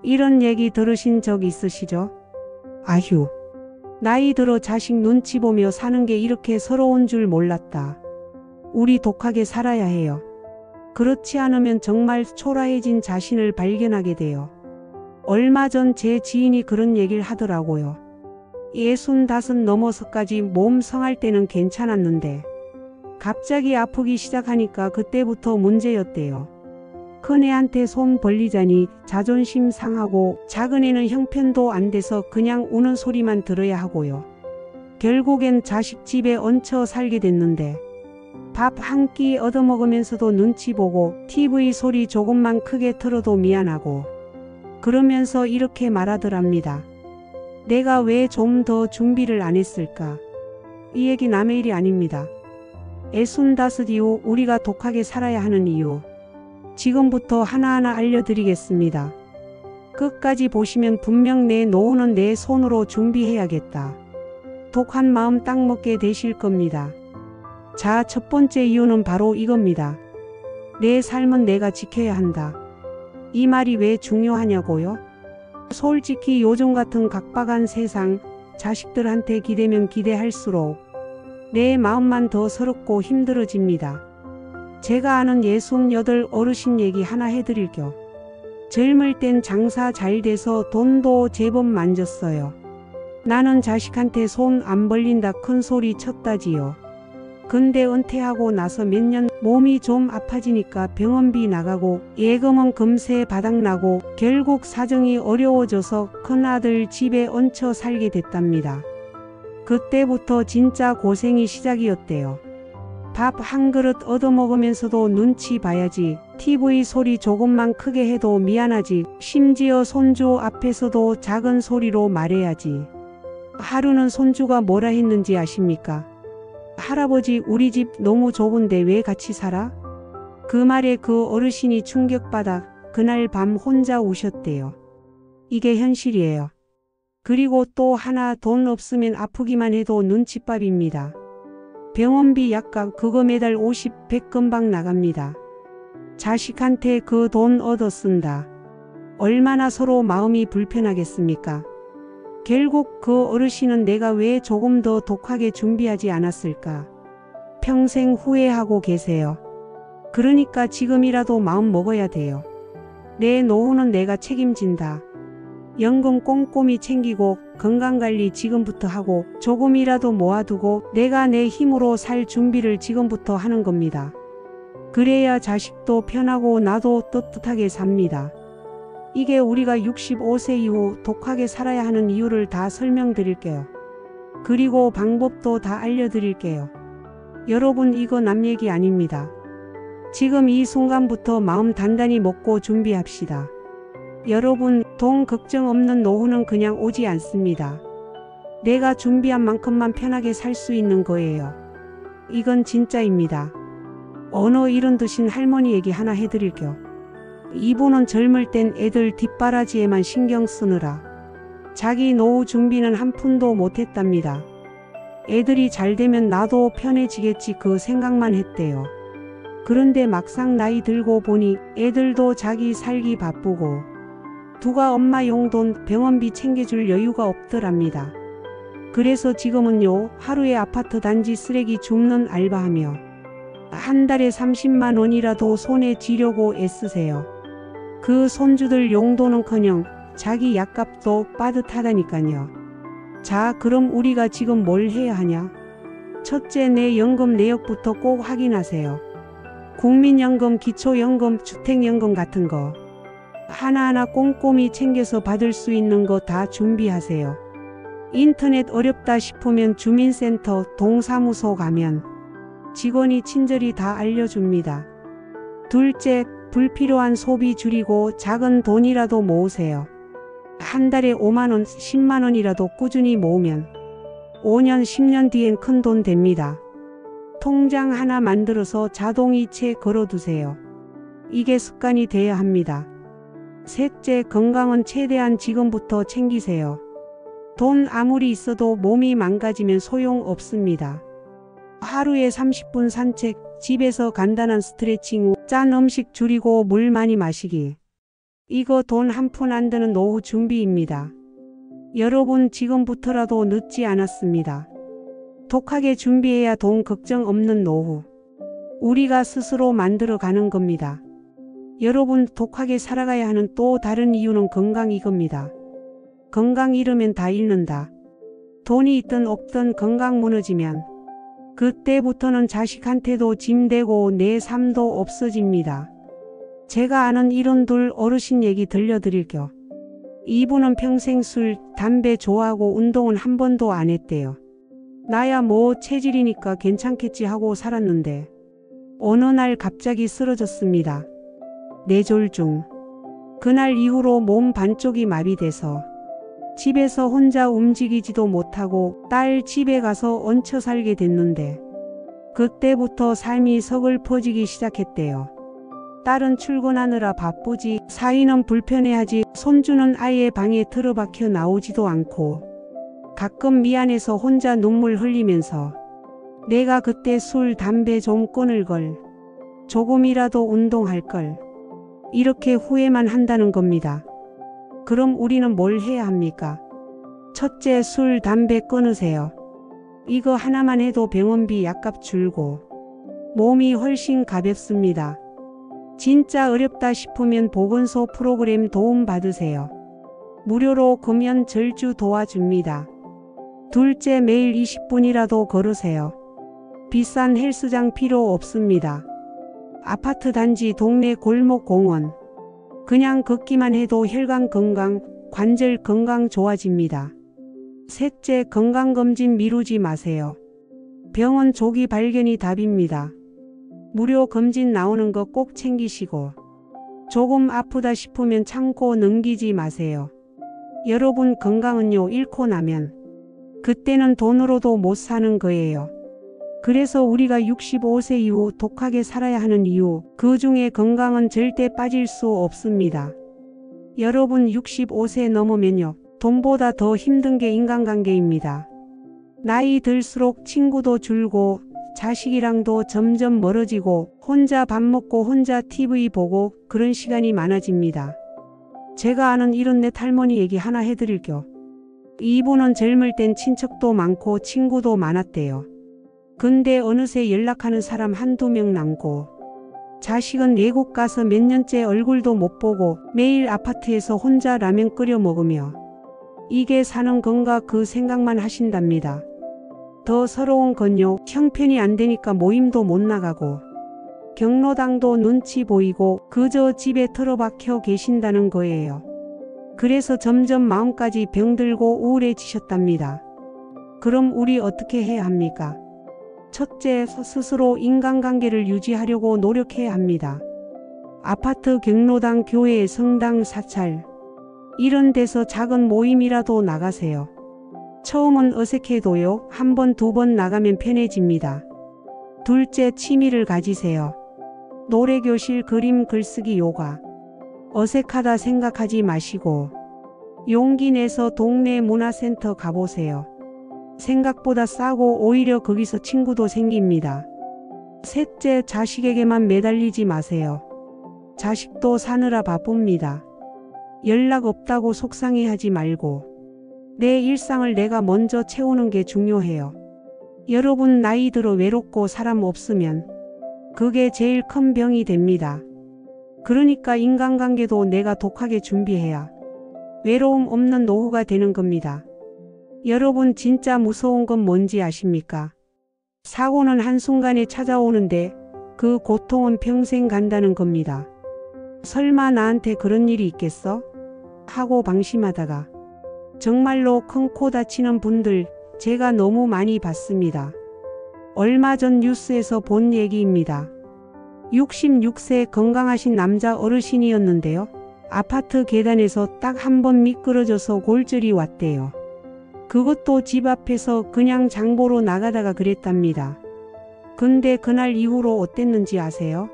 이런 얘기 들으신 적 있으시죠? 아휴, 나이 들어 자식 눈치 보며 사는 게 이렇게 서러운 줄 몰랐다. 우리 독하게 살아야 해요. 그렇지 않으면 정말 초라해진 자신을 발견하게 돼요. 얼마 전 제 지인이 그런 얘기를 하더라고요. 65 넘어서까지 몸 성할 때는 괜찮았는데 갑자기 아프기 시작하니까 그때부터 문제였대요. 큰애한테 손 벌리자니 자존심 상하고 작은애는 형편도 안 돼서 그냥 우는 소리만 들어야 하고요. 결국엔 자식 집에 얹혀 살게 됐는데 밥 한 끼 얻어먹으면서도 눈치 보고 TV 소리 조금만 크게 틀어도 미안하고 그러면서 이렇게 말하더랍니다. 내가 왜 좀 더 준비를 안 했을까? 이 얘기 남의 일이 아닙니다. 65 이후 우리가 독하게 살아야 하는 이유. 지금부터 하나하나 알려드리겠습니다. 끝까지 보시면 분명 내 노후는 내 손으로 준비해야겠다. 독한 마음 딱 먹게 되실 겁니다. 자, 첫 번째 이유는 바로 이겁니다. 내 삶은 내가 지켜야 한다. 이 말이 왜 중요하냐고요? 솔직히 요즘 같은 각박한 세상, 자식들한테 기대면 기대할수록 내 마음만 더 서럽고 힘들어집니다. 제가 아는 68 어르신 얘기 하나 해드릴게요. 젊을 땐 장사 잘 돼서 돈도 제법 만졌어요. 나는 자식한테 손 안 벌린다 큰 소리 쳤다지요. 근데 은퇴하고 나서 몇 년 몸이 좀 아파지니까 병원비 나가고 예금은 금세 바닥나고 결국 사정이 어려워져서 큰아들 집에 얹혀 살게 됐답니다. 그때부터 진짜 고생이 시작이었대요. 밥 한 그릇 얻어먹으면서도 눈치 봐야지, TV 소리 조금만 크게 해도 미안하지, 심지어 손주 앞에서도 작은 소리로 말해야지. 하루는 손주가 뭐라 했는지 아십니까? 할아버지, 우리 집 너무 좁은데 왜 같이 살아? 그 말에 그 어르신이 충격받아 그날 밤 혼자 우셨대요. 이게 현실이에요. 그리고 또 하나, 돈 없으면 아프기만 해도 눈칫밥입니다. 병원비 약값 그거 매달 50, 100 금방 나갑니다. 자식한테 그 돈 얻어 쓴다. 얼마나 서로 마음이 불편하겠습니까? 결국 그 어르신은 내가 왜 조금 더 독하게 준비하지 않았을까? 평생 후회하고 계세요. 그러니까 지금이라도 마음 먹어야 돼요. 내 노후는 내가 책임진다. 연금 꼼꼼히 챙기고 건강관리 지금부터 하고 조금이라도 모아두고 내가 내 힘으로 살 준비를 지금부터 하는 겁니다. 그래야 자식도 편하고 나도 떳떳하게 삽니다. 이게 우리가 65세 이후 독하게 살아야 하는 이유를 다 설명드릴게요. 그리고 방법도 다 알려드릴게요. 여러분, 이거 남 얘기 아닙니다. 지금 이 순간부터 마음 단단히 먹고 준비합시다. 여러분, 돈 걱정 없는 노후는 그냥 오지 않습니다. 내가 준비한 만큼만 편하게 살 수 있는 거예요. 이건 진짜입니다. 언어 잃은 듯인 할머니 얘기 하나 해드릴게요. 이분은 젊을 땐 애들 뒷바라지에만 신경 쓰느라 자기 노후 준비는 한 푼도 못했답니다. 애들이 잘 되면 나도 편해지겠지 그 생각만 했대요. 그런데 막상 나이 들고 보니 애들도 자기 살기 바쁘고 누가 엄마 용돈 병원비 챙겨줄 여유가 없더랍니다. 그래서 지금은요, 하루에 아파트 단지 쓰레기 줍는 알바하며 한 달에 30만 원이라도 손에 쥐려고 애쓰세요. 그 손주들 용돈은커녕 자기 약값도 빠듯하다니까요. 자, 그럼 우리가 지금 뭘 해야 하냐? 첫째, 내 연금 내역부터 꼭 확인하세요. 국민연금, 기초연금, 주택연금 같은 거 하나하나 꼼꼼히 챙겨서 받을 수 있는 거 다 준비하세요. 인터넷 어렵다 싶으면 주민센터, 동사무소 가면 직원이 친절히 다 알려줍니다. 둘째, 불필요한 소비 줄이고 작은 돈이라도 모으세요. 한 달에 5만 원, 10만 원이라도 꾸준히 모으면 5년, 10년 뒤엔 큰 돈 됩니다. 통장 하나 만들어서 자동이체 걸어두세요. 이게 습관이 돼야 합니다. 셋째, 건강은 최대한 지금부터 챙기세요. 돈 아무리 있어도 몸이 망가지면 소용없습니다. 하루에 30분 산책, 집에서 간단한 스트레칭, 짠 음식 줄이고 물 많이 마시기. 이거 돈 한 푼 안 드는 노후 준비입니다. 여러분 지금부터라도 늦지 않았습니다. 독하게 준비해야 돈 걱정 없는 노후. 우리가 스스로 만들어가는 겁니다. 여러분 독하게 살아가야 하는 또 다른 이유는 건강 이겁니다. 건강 잃으면 다 잃는다. 돈이 있든 없든 건강 무너지면 그때부터는 자식한테도 짐되고 내 삶도 없어집니다. 제가 아는 이런 둘 어르신 얘기 들려드릴게요. 이분은 평생 술, 담배 좋아하고 운동은 한 번도 안 했대요. 나야 뭐 체질이니까 괜찮겠지 하고 살았는데 어느 날 갑자기 쓰러졌습니다. 뇌졸중. 그날 이후로 몸 반쪽이 마비돼서 집에서 혼자 움직이지도 못하고 딸 집에 가서 얹혀 살게 됐는데 그때부터 삶이 서글퍼지기 시작했대요. 딸은 출근하느라 바쁘지, 사위는 불편해하지, 손주는 아예 방에 틀어박혀 나오지도 않고 가끔 미안해서 혼자 눈물 흘리면서 내가 그때 술, 담배 좀 끊을 걸, 조금이라도 운동할 걸, 이렇게 후회만 한다는 겁니다. 그럼 우리는 뭘 해야 합니까? 첫째, 술, 담배 끊으세요. 이거 하나만 해도 병원비 약값 줄고 몸이 훨씬 가볍습니다. 진짜 어렵다 싶으면 보건소 프로그램 도움 받으세요. 무료로 금연 절주 도와줍니다. 둘째, 매일 20분이라도 걸으세요. 비싼 헬스장 필요 없습니다. 아파트 단지, 동네 골목, 공원. 그냥 걷기만 해도 혈관 건강, 관절 건강 좋아집니다. 셋째, 건강검진 미루지 마세요. 병원 조기 발견이 답입니다. 무료 검진 나오는 거 꼭 챙기시고 조금 아프다 싶으면 참고 넘기지 마세요. 여러분 건강은요, 잃고 나면 그때는 돈으로도 못 사는 거예요. 그래서 우리가 65세 이후 독하게 살아야 하는 이유, 그 중에 건강은 절대 빠질 수 없습니다. 여러분 65세 넘으면요, 돈보다 더 힘든 게 인간관계입니다. 나이 들수록 친구도 줄고 자식이랑도 점점 멀어지고 혼자 밥 먹고 혼자 TV 보고 그런 시간이 많아집니다. 제가 아는 이런 내 할머니 얘기 하나 해드릴게요. 이분은 젊을 땐 친척도 많고 친구도 많았대요. 근데 어느새 연락하는 사람 한두 명 남고 자식은 외국 가서 몇 년째 얼굴도 못 보고 매일 아파트에서 혼자 라면 끓여 먹으며 이게 사는 건가 그 생각만 하신답니다. 더 서러운 건요, 형편이 안 되니까 모임도 못 나가고 경로당도 눈치 보이고 그저 집에 틀어박혀 계신다는 거예요. 그래서 점점 마음까지 병들고 우울해지셨답니다. 그럼 우리 어떻게 해야 합니까? 첫째, 스스로 인간관계를 유지하려고 노력해야 합니다. 아파트, 경로당, 교회, 성당, 사찰 이런 데서 작은 모임이라도 나가세요. 처음은 어색해도요, 한 번, 두 번 나가면 편해집니다. 둘째, 취미를 가지세요. 노래교실, 그림, 글쓰기, 요가. 어색하다 생각하지 마시고 용기 내서 동네 문화센터 가보세요. 생각보다 싸고 오히려 거기서 친구도 생깁니다. 셋째, 자식에게만 매달리지 마세요. 자식도 사느라 바쁩니다. 연락 없다고 속상해하지 말고 내 일상을 내가 먼저 채우는 게 중요해요. 여러분 나이 들어 외롭고 사람 없으면 그게 제일 큰 병이 됩니다. 그러니까 인간관계도 내가 독하게 준비해야 외로움 없는 노후가 되는 겁니다. 여러분 진짜 무서운 건 뭔지 아십니까? 사고는 한순간에 찾아오는데 그 고통은 평생 간다는 겁니다. 설마 나한테 그런 일이 있겠어? 하고 방심하다가 정말로 큰 코 다치는 분들 제가 너무 많이 봤습니다. 얼마 전 뉴스에서 본 얘기입니다. 66세 건강하신 남자 어르신이었는데요. 아파트 계단에서 딱 한 번 미끄러져서 골절이 왔대요. 그것도 집 앞에서 그냥 장보러 나가다가 그랬답니다. 근데 그날 이후로 어땠는지 아세요?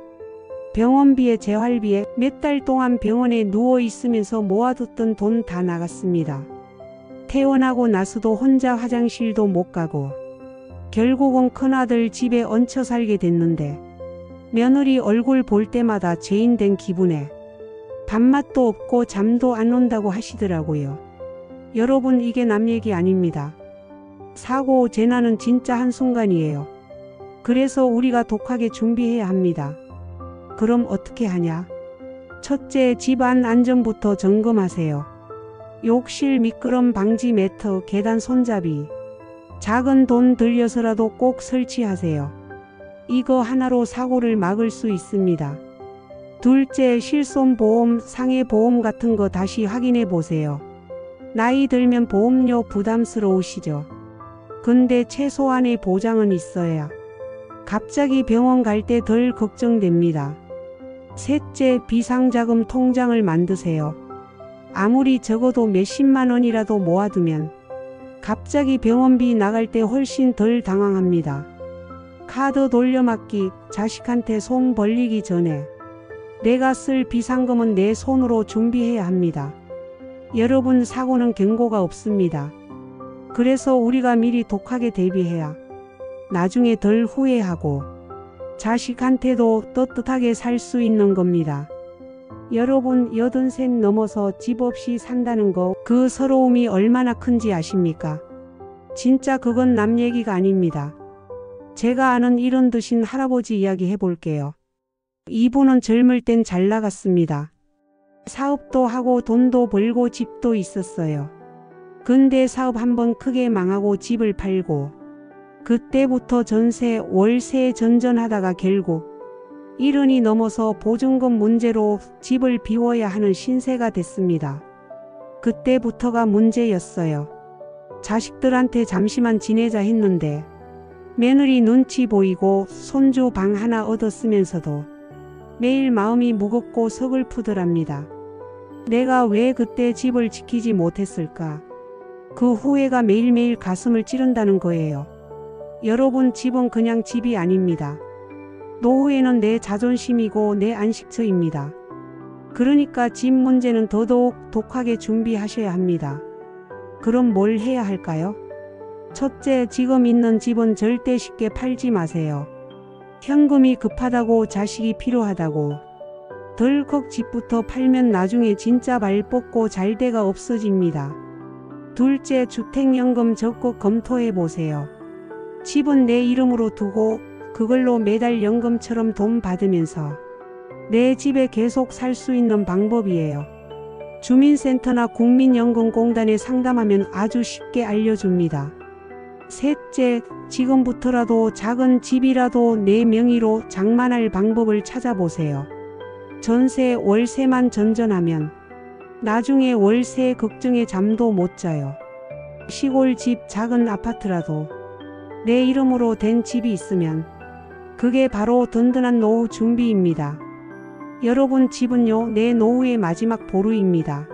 병원비에 재활비에 몇 달 동안 병원에 누워 있으면서 모아뒀던 돈 다 나갔습니다. 퇴원하고 나서도 혼자 화장실도 못 가고 결국은 큰아들 집에 얹혀 살게 됐는데 며느리 얼굴 볼 때마다 죄인 된 기분에 밥맛도 없고 잠도 안 온다고 하시더라고요. 여러분, 이게 남 얘기 아닙니다. 사고 재난은 진짜 한순간이에요. 그래서 우리가 독하게 준비해야 합니다. 그럼 어떻게 하냐? 첫째, 집안 안전부터 점검하세요. 욕실 미끄럼 방지 매트, 계단 손잡이. 작은 돈 들여서라도 꼭 설치하세요. 이거 하나로 사고를 막을 수 있습니다. 둘째, 실손보험, 상해보험 같은 거 다시 확인해 보세요. 나이 들면 보험료 부담스러우시죠? 근데 최소한의 보장은 있어야 갑자기 병원 갈 때 덜 걱정됩니다. 셋째, 비상자금 통장을 만드세요. 아무리 적어도 몇십만 원이라도 모아두면 갑자기 병원비 나갈 때 훨씬 덜 당황합니다. 카드 돌려막기, 자식한테 손 벌리기 전에 내가 쓸 비상금은 내 손으로 준비해야 합니다. 여러분, 사고는 경고가 없습니다. 그래서 우리가 미리 독하게 대비해야 나중에 덜 후회하고 자식한테도 떳떳하게 살 수 있는 겁니다. 여러분, 83 넘어서 집 없이 산다는 거, 그 서러움이 얼마나 큰지 아십니까? 진짜 그건 남 얘기가 아닙니다. 제가 아는 이런 드신 할아버지 이야기 해볼게요. 이분은 젊을 땐 잘 나갔습니다. 사업도 하고 돈도 벌고 집도 있었어요. 근데 사업 한번 크게 망하고 집을 팔고 그때부터 전세, 월세 전전하다가 결국 70이 넘어서 보증금 문제로 집을 비워야 하는 신세가 됐습니다. 그때부터가 문제였어요. 자식들한테 잠시만 지내자 했는데 며느리 눈치 보이고 손주 방 하나 얻었으면서도 매일 마음이 무겁고 서글프더랍니다. 내가 왜 그때 집을 지키지 못했을까? 그 후회가 매일매일 가슴을 찌른다는 거예요. 여러분, 집은 그냥 집이 아닙니다. 노후에는 내 자존심이고 내 안식처입니다. 그러니까 집 문제는 더더욱 독하게 준비하셔야 합니다. 그럼 뭘 해야 할까요? 첫째, 지금 있는 집은 절대 쉽게 팔지 마세요. 현금이 급하다고, 자식이 필요하다고 덜컥 집부터 팔면 나중에 진짜 발 뻗고 잘 데가 없어집니다. 둘째, 주택연금 적극 검토해 보세요. 집은 내 이름으로 두고 그걸로 매달 연금처럼 돈 받으면서 내 집에 계속 살 수 있는 방법이에요. 주민센터나 국민연금공단에 상담하면 아주 쉽게 알려줍니다. 셋째, 지금부터라도 작은 집이라도 내 명의로 장만할 방법을 찾아보세요. 전세, 월세만 전전하면 나중에 월세 걱정에 잠도 못 자요. 시골집, 작은 아파트라도 내 이름으로 된 집이 있으면 그게 바로 든든한 노후 준비입니다. 여러분, 집은요, 내 노후의 마지막 보루입니다.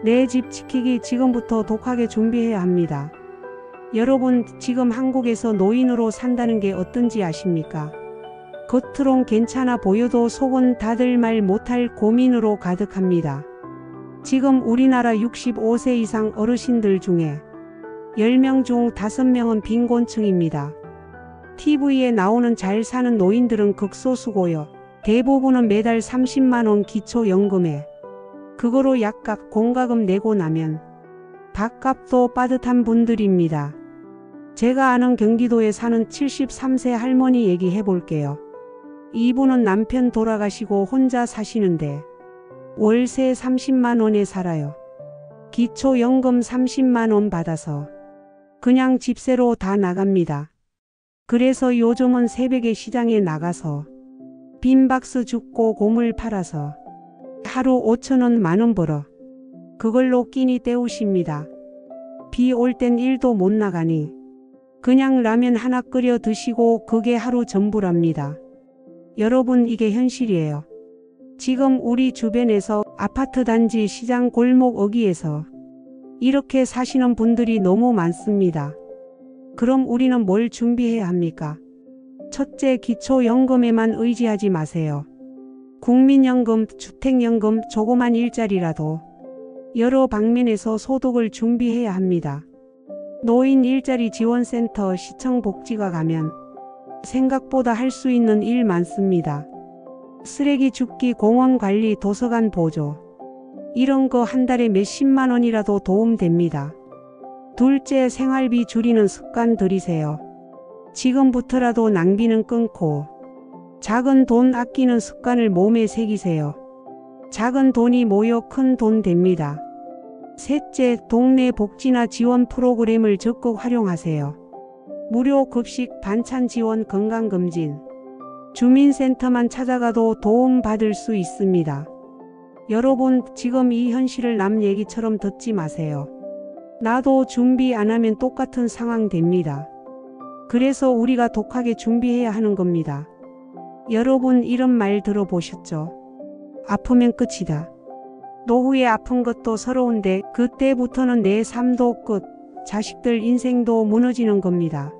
내 집 지키기 지금부터 독하게 준비해야 합니다. 여러분, 지금 한국에서 노인으로 산다는 게 어떤지 아십니까? 겉으론 괜찮아 보여도 속은 다들 말 못할 고민으로 가득합니다. 지금 우리나라 65세 이상 어르신들 중에 10명 중 5명은 빈곤층입니다. TV에 나오는 잘 사는 노인들은 극소수고요. 대부분은 매달 30만 원 기초연금에 그거로 약값, 공과금 내고 나면 밥값도 빠듯한 분들입니다. 제가 아는 경기도에 사는 73세 할머니 얘기해 볼게요. 이분은 남편 돌아가시고 혼자 사시는데 월세 30만 원에 살아요. 기초연금 30만 원 받아서 그냥 집세로 다 나갑니다. 그래서 요즘은 새벽에 시장에 나가서 빈 박스 줍고 고물 팔아서 하루 5,000원, 10,000원 벌어 그걸로 끼니 때우십니다. 비 올 땐 일도 못 나가니 그냥 라면 하나 끓여 드시고 그게 하루 전부랍니다. 여러분, 이게 현실이에요. 지금 우리 주변에서 아파트 단지, 시장, 골목, 어귀에서 이렇게 사시는 분들이 너무 많습니다. 그럼 우리는 뭘 준비해야 합니까? 첫째, 기초연금에만 의지하지 마세요. 국민연금, 주택연금, 조그만 일자리라도 여러 방면에서 소득을 준비해야 합니다. 노인 일자리 지원센터, 시청 복지과 가면 생각보다 할 수 있는 일 많습니다. 쓰레기 줍기, 공원 관리, 도서관 보조. 이런 거 한 달에 몇십만 원이라도 도움됩니다. 둘째, 생활비 줄이는 습관 들이세요. 지금부터라도 낭비는 끊고 작은 돈 아끼는 습관을 몸에 새기세요. 작은 돈이 모여 큰 돈 됩니다. 셋째, 동네 복지나 지원 프로그램을 적극 활용하세요. 무료 급식, 반찬 지원, 건강검진. 주민센터만 찾아가도 도움받을 수 있습니다. 여러분, 지금 이 현실을 남 얘기처럼 듣지 마세요. 나도 준비 안 하면 똑같은 상황 됩니다. 그래서 우리가 독하게 준비해야 하는 겁니다. 여러분, 이런 말 들어보셨죠? 아프면 끝이다. 노후에 아픈 것도 서러운데 그때부터는 내 삶도 끝, 자식들 인생도 무너지는 겁니다.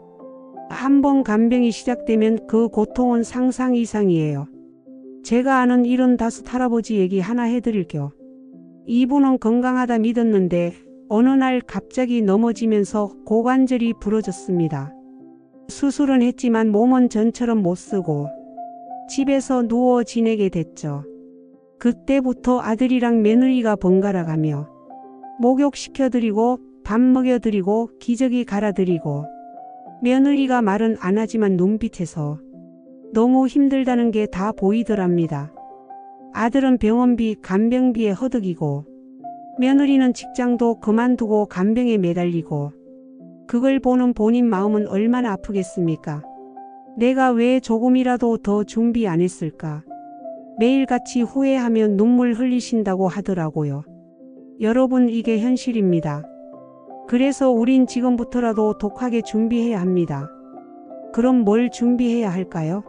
한번 간병이 시작되면 그 고통은 상상 이상이에요. 제가 아는 75 할아버지 얘기 하나 해드릴게요. 이분은 건강하다 믿었는데 어느 날 갑자기 넘어지면서 고관절이 부러졌습니다. 수술은 했지만 몸은 전처럼 못 쓰고 집에서 누워 지내게 됐죠. 그때부터 아들이랑 며느리가 번갈아가며 목욕시켜드리고 밥 먹여드리고 기저귀 갈아드리고, 며느리가 말은 안 하지만 눈빛에서 너무 힘들다는 게 다 보이더랍니다. 아들은 병원비, 간병비에 허덕이고 며느리는 직장도 그만두고 간병에 매달리고, 그걸 보는 본인 마음은 얼마나 아프겠습니까? 내가 왜 조금이라도 더 준비 안 했을까? 매일같이 후회하며 눈물 흘리신다고 하더라고요. 여러분, 이게 현실입니다. 그래서 우린 지금부터라도 독하게 준비해야 합니다. 그럼 뭘 준비해야 할까요?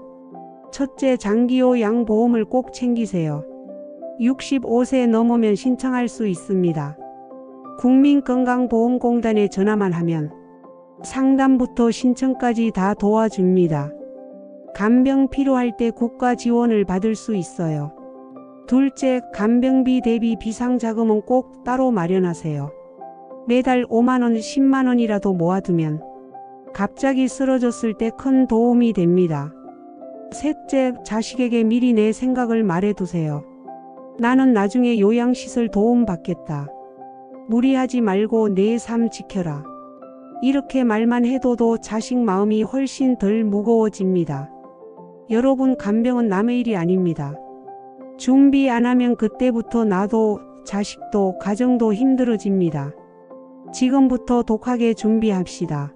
첫째, 장기요양보험을 꼭 챙기세요. 65세 넘으면 신청할 수 있습니다. 국민건강보험공단에 전화만 하면 상담부터 신청까지 다 도와줍니다. 간병 필요할 때 국가 지원을 받을 수 있어요. 둘째, 간병비 대비 비상자금은 꼭 따로 마련하세요. 매달 5만 원, 10만 원이라도 모아두면 갑자기 쓰러졌을 때 큰 도움이 됩니다. 셋째, 자식에게 미리 내 생각을 말해두세요. 나는 나중에 요양시설 도움받겠다. 무리하지 말고 내 삶 지켜라. 이렇게 말만 해둬도 자식 마음이 훨씬 덜 무거워집니다. 여러분, 간병은 남의 일이 아닙니다. 준비 안 하면 그때부터 나도, 자식도, 가정도 힘들어집니다. 지금부터 독하게 준비합시다.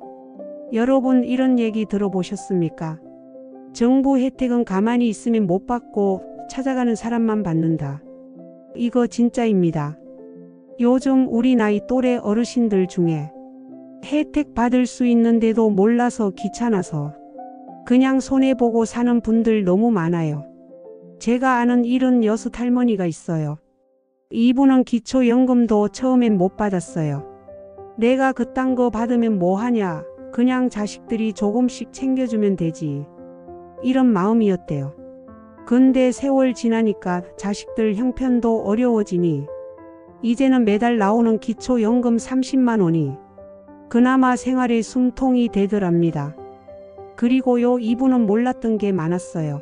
여러분, 이런 얘기 들어보셨습니까? 정부 혜택은 가만히 있으면 못 받고 찾아가는 사람만 받는다. 이거 진짜입니다. 요즘 우리 나이 또래 어르신들 중에 혜택 받을 수 있는데도 몰라서 귀찮아서 그냥 손해보고 사는 분들 너무 많아요. 제가 아는 76 할머니가 있어요. 이분은 기초연금도 처음엔 못 받았어요. 내가 그딴 거 받으면 뭐하냐, 그냥 자식들이 조금씩 챙겨주면 되지, 이런 마음이었대요. 근데 세월 지나니까 자식들 형편도 어려워지니 이제는 매달 나오는 기초연금 30만 원이 그나마 생활의 숨통이 되더랍니다. 그리고요, 이분은 몰랐던 게 많았어요.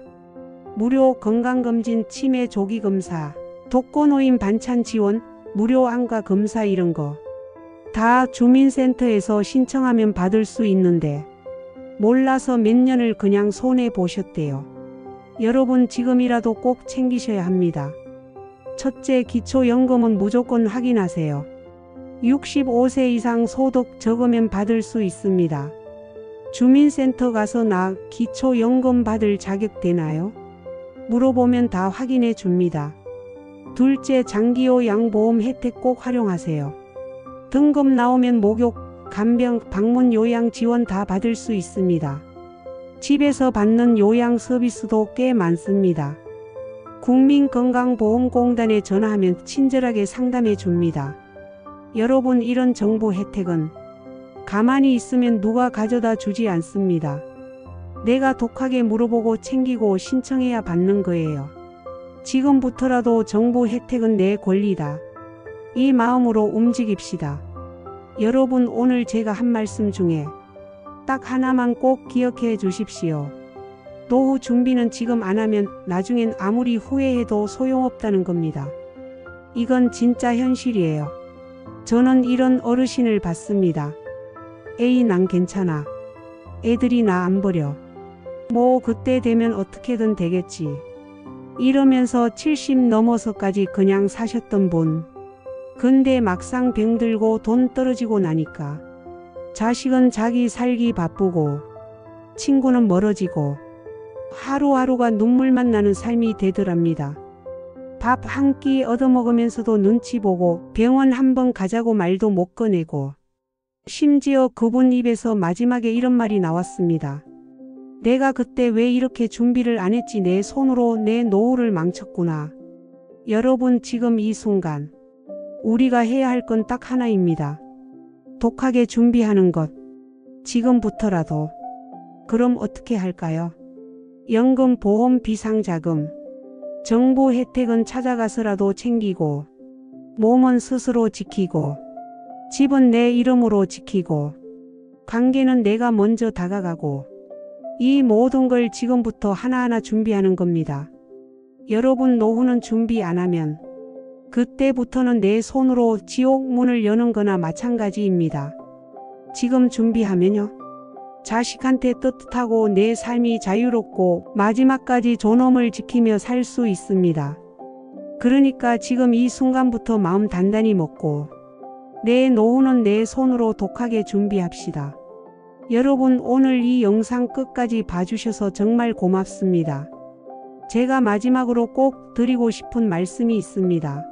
무료 건강검진, 치매 조기검사, 독거노인 반찬 지원, 무료 안과 검사, 이런 거 다 주민센터에서 신청하면 받을 수 있는데 몰라서 몇 년을 그냥 손해보셨대요. 여러분, 지금이라도 꼭 챙기셔야 합니다. 첫째, 기초연금은 무조건 확인하세요. 65세 이상 소득 적으면 받을 수 있습니다. 주민센터 가서 나 기초연금 받을 자격 되나요? 물어보면 다 확인해 줍니다. 둘째, 장기요양보험 혜택 꼭 활용하세요. 등급 나오면 목욕, 간병, 방문 요양 지원 다 받을 수 있습니다. 집에서 받는 요양 서비스도 꽤 많습니다. 국민건강보험공단에 전화하면 친절하게 상담해 줍니다. 여러분, 이런 정보 혜택은 가만히 있으면 누가 가져다 주지 않습니다. 내가 독하게 물어보고 챙기고 신청해야 받는 거예요. 지금부터라도 정보 혜택은 내 권리다. 이 마음으로 움직입시다. 여러분, 오늘 제가 한 말씀 중에 딱 하나만 꼭 기억해 주십시오. 노후 준비는 지금 안 하면 나중엔 아무리 후회해도 소용없다는 겁니다. 이건 진짜 현실이에요. 저는 이런 어르신을 봤습니다. 에이, 난 괜찮아. 애들이 나 안 버려. 뭐 그때 되면 어떻게든 되겠지. 이러면서 70 넘어서까지 그냥 사셨던 분. 근데 막상 병들고 돈 떨어지고 나니까 자식은 자기 살기 바쁘고 친구는 멀어지고 하루하루가 눈물만 나는 삶이 되더랍니다. 밥 한 끼 얻어먹으면서도 눈치 보고 병원 한번 가자고 말도 못 꺼내고, 심지어 그분 입에서 마지막에 이런 말이 나왔습니다. 내가 그때 왜 이렇게 준비를 안 했지. 내 손으로 내 노후를 망쳤구나. 여러분, 지금 이 순간 우리가 해야 할 건 딱 하나입니다. 독하게 준비하는 것. 지금부터라도. 그럼 어떻게 할까요? 연금, 보험, 비상자금, 정부 혜택은 찾아가서라도 챙기고, 몸은 스스로 지키고, 집은 내 이름으로 지키고, 관계는 내가 먼저 다가가고, 이 모든 걸 지금부터 하나하나 준비하는 겁니다. 여러분, 노후는 준비 안 하면 그때부터는 내 손으로 지옥 문을 여는 거나 마찬가지입니다. 지금 준비하면요, 자식한테 떳떳하고 내 삶이 자유롭고 마지막까지 존엄을 지키며 살 수 있습니다. 그러니까 지금 이 순간부터 마음 단단히 먹고 내 노후는 내 손으로 독하게 준비합시다. 여러분, 오늘 이 영상 끝까지 봐주셔서 정말 고맙습니다. 제가 마지막으로 꼭 드리고 싶은 말씀이 있습니다.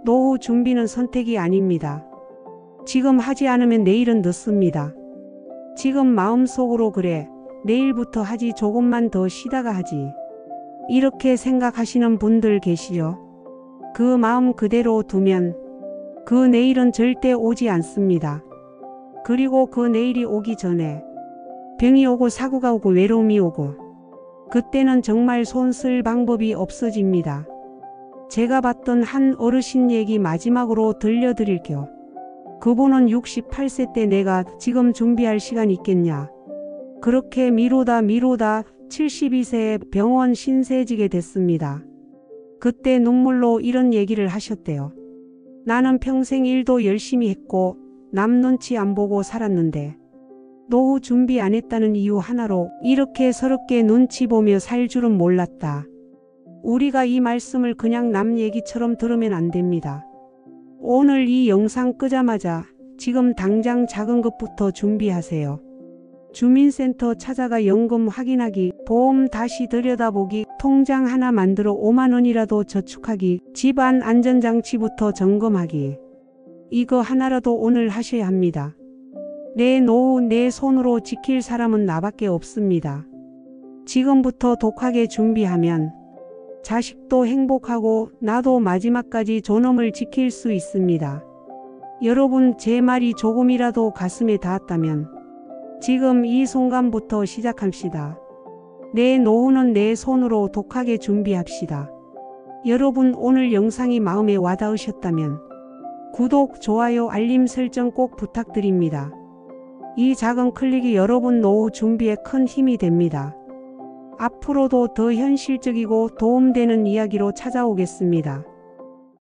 노후 준비는 선택이 아닙니다. 지금 하지 않으면 내일은 늦습니다. 지금 마음속으로 그래, 내일부터 하지, 조금만 더 쉬다가 하지, 이렇게 생각하시는 분들 계시죠? 그 마음 그대로 두면 그 내일은 절대 오지 않습니다. 그리고 그 내일이 오기 전에 병이 오고 사고가 오고 외로움이 오고, 그때는 정말 손 쓸 방법이 없어집니다. 제가 봤던 한 어르신 얘기 마지막으로 들려드릴게요. 그분은 68세 때 내가 지금 준비할 시간 있겠냐, 그렇게 미루다 72세에 병원 신세지게 됐습니다. 그때 눈물로 이런 얘기를 하셨대요. 나는 평생 일도 열심히 했고 남 눈치 안 보고 살았는데 노후 준비 안 했다는 이유 하나로 이렇게 서럽게 눈치 보며 살 줄은 몰랐다. 우리가 이 말씀을 그냥 남 얘기처럼 들으면 안 됩니다. 오늘 이 영상 끄자마자 지금 당장 작은 것부터 준비하세요. 주민센터 찾아가 연금 확인하기, 보험 다시 들여다보기, 통장 하나 만들어 5만 원이라도 저축하기, 집안 안전장치부터 점검하기. 이거 하나라도 오늘 하셔야 합니다. 내 노후 내 손으로 지킬 사람은 나밖에 없습니다. 지금부터 독하게 준비하면 자식도 행복하고 나도 마지막까지 존엄을 지킬 수 있습니다. 여러분, 제 말이 조금이라도 가슴에 닿았다면 지금 이 순간부터 시작합시다. 내 노후는 내 손으로 독하게 준비합시다. 여러분, 오늘 영상이 마음에 와닿으셨다면 구독, 좋아요, 알림 설정 꼭 부탁드립니다. 이 작은 클릭이 여러분 노후 준비에 큰 힘이 됩니다. 앞으로도 더 현실적이고 도움되는 이야기로 찾아오겠습니다.